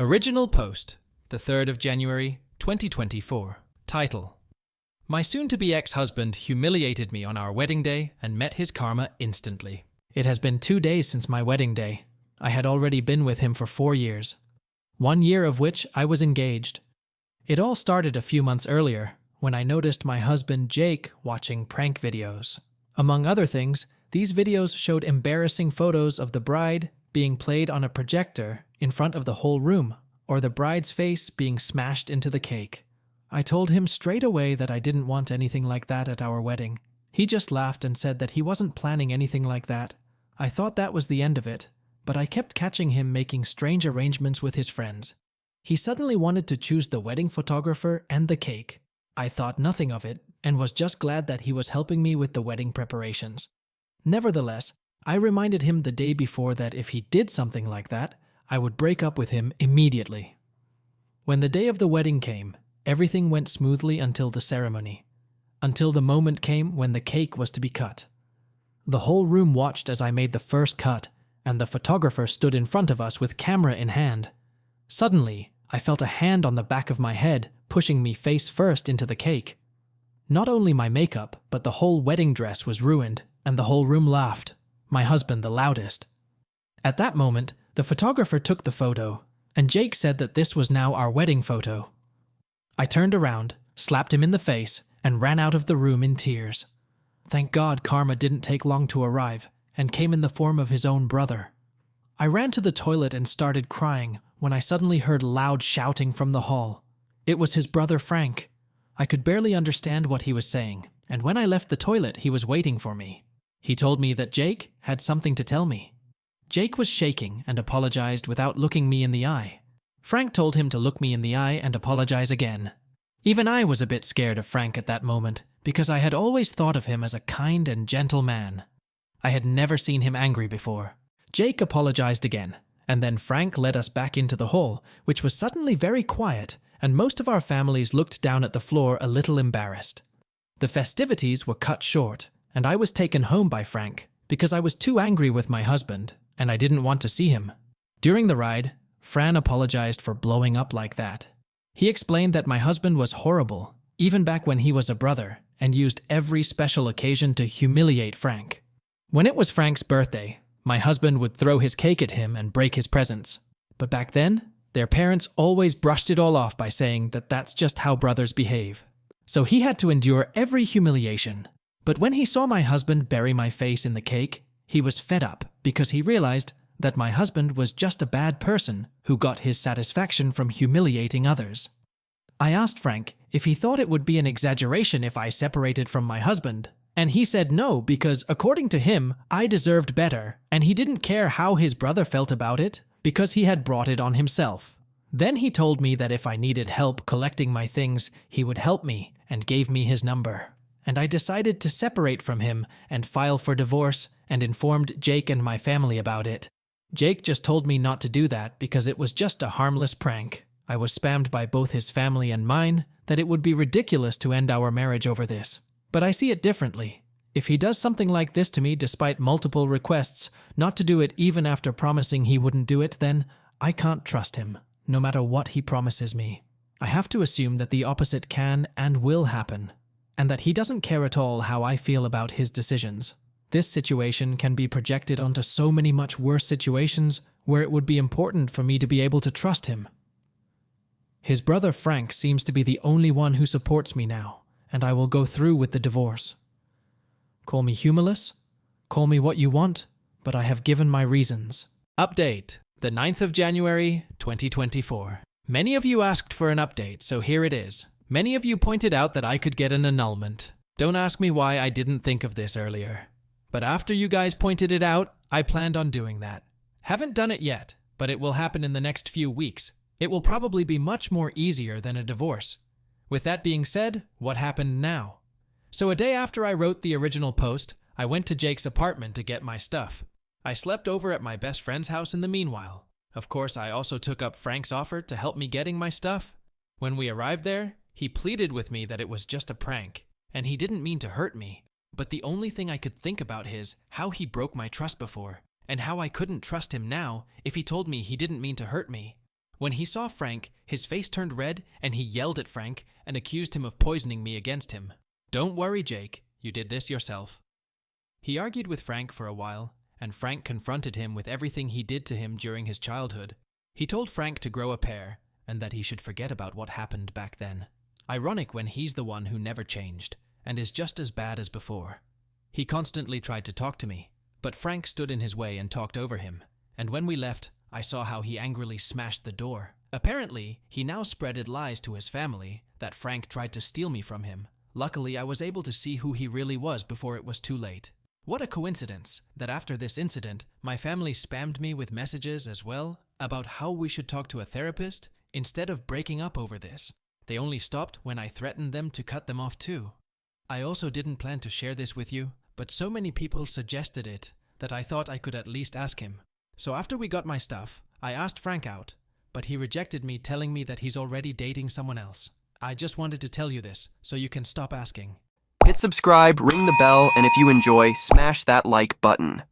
Original post, the 3rd of January, 2024. Title: My soon-to-be ex-husband humiliated me on our wedding day and met his karma instantly. It has been 2 days since my wedding day. I had already been with him for 4 years, 1 year of which I was engaged. It all started a few months earlier when I noticed my husband Jake watching prank videos. Among other things, these videos showed embarrassing photos of the bride being played on a projector in front of the whole room, or the bride's face being smashed into the cake. I told him straight away that I didn't want anything like that at our wedding. He just laughed and said that he wasn't planning anything like that. I thought that was the end of it, but I kept catching him making strange arrangements with his friends. He suddenly wanted to choose the wedding photographer and the cake. I thought nothing of it and was just glad that he was helping me with the wedding preparations. Nevertheless, I reminded him the day before that if he did something like that, I would break up with him immediately. When the day of the wedding came, everything went smoothly until the ceremony, until the moment came when the cake was to be cut. The whole room watched as I made the first cut, and the photographer stood in front of us with camera in hand. Suddenly, I felt a hand on the back of my head pushing me face first into the cake. Not only my makeup, but the whole wedding dress was ruined, and the whole room laughed, my husband the loudest. At that moment, the photographer took the photo, and Jake said that this was now our wedding photo. I turned around, slapped him in the face, and ran out of the room in tears. Thank God karma didn't take long to arrive, and came in the form of his own brother. I ran to the toilet and started crying when I suddenly heard loud shouting from the hall. It was his brother Frank. I could barely understand what he was saying, and when I left the toilet he was waiting for me. He told me that Jake had something to tell me. Jake was shaking and apologized without looking me in the eye. Frank told him to look me in the eye and apologize again. Even I was a bit scared of Frank at that moment, because I had always thought of him as a kind and gentle man. I had never seen him angry before. Jake apologized again, and then Frank led us back into the hall, which was suddenly very quiet, and most of our families looked down at the floor a little embarrassed. The festivities were cut short, and I was taken home by Frank, because I was too angry with my husband, and I didn't want to see him. During the ride, Fran apologized for blowing up like that. He explained that my husband was horrible, even back when he was a brother, and used every special occasion to humiliate Frank. When it was Frank's birthday, my husband would throw his cake at him and break his presents. But back then, their parents always brushed it all off by saying that that's just how brothers behave. So he had to endure every humiliation. But when he saw my husband bury my face in the cake, he was fed up because he realized that my husband was just a bad person who got his satisfaction from humiliating others. I asked Frank if he thought it would be an exaggeration if I separated from my husband, and he said no because, according to him, I deserved better, and he didn't care how his brother felt about it because he had brought it on himself. Then he told me that if I needed help collecting my things, he would help me and gave me his number. And I decided to separate from him and file for divorce and informed Jake and my family about it. Jake just told me not to do that because it was just a harmless prank. I was spammed by both his family and mine that it would be ridiculous to end our marriage over this. But I see it differently. If he does something like this to me despite multiple requests not to do it even after promising he wouldn't do it, then I can't trust him, no matter what he promises me. I have to assume that the opposite can and will happen, and that he doesn't care at all how I feel about his decisions. This situation can be projected onto so many much worse situations where it would be important for me to be able to trust him. His brother Frank seems to be the only one who supports me now, and I will go through with the divorce. Call me humorless, call me what you want, but I have given my reasons. Update, the 9th of January, 2024. Many of you asked for an update, so here it is. Many of you pointed out that I could get an annulment. Don't ask me why I didn't think of this earlier. But after you guys pointed it out, I planned on doing that. Haven't done it yet, but it will happen in the next few weeks. It will probably be much more easier than a divorce. With that being said, what happened now? So a day after I wrote the original post, I went to Jake's apartment to get my stuff. I slept over at my best friend's house in the meanwhile. Of course, I also took up Frank's offer to help me getting my stuff. When we arrived there, he pleaded with me that it was just a prank, and he didn't mean to hurt me. But the only thing I could think about is how he broke my trust before, and how I couldn't trust him now if he told me he didn't mean to hurt me. When he saw Frank, his face turned red and he yelled at Frank and accused him of poisoning me against him. Don't worry, Jake, you did this yourself. He argued with Frank for a while, and Frank confronted him with everything he did to him during his childhood. He told Frank to grow a pair and that he should forget about what happened back then. Ironic when he's the one who never changed and is just as bad as before. He constantly tried to talk to me, but Frank stood in his way and talked over him, and when we left, I saw how he angrily smashed the door. Apparently, he now spreaded lies to his family that Frank tried to steal me from him. Luckily, I was able to see who he really was before it was too late. What a coincidence that after this incident, my family spammed me with messages as well about how we should talk to a therapist instead of breaking up over this. They only stopped when I threatened them to cut them off too. I also didn't plan to share this with you, but so many people suggested it that I thought I could at least ask him. So after we got my stuff, I asked Frank out, but he rejected me, telling me that he's already dating someone else. I just wanted to tell you this so you can stop asking. Hit subscribe, ring the bell, and if you enjoy, smash that like button.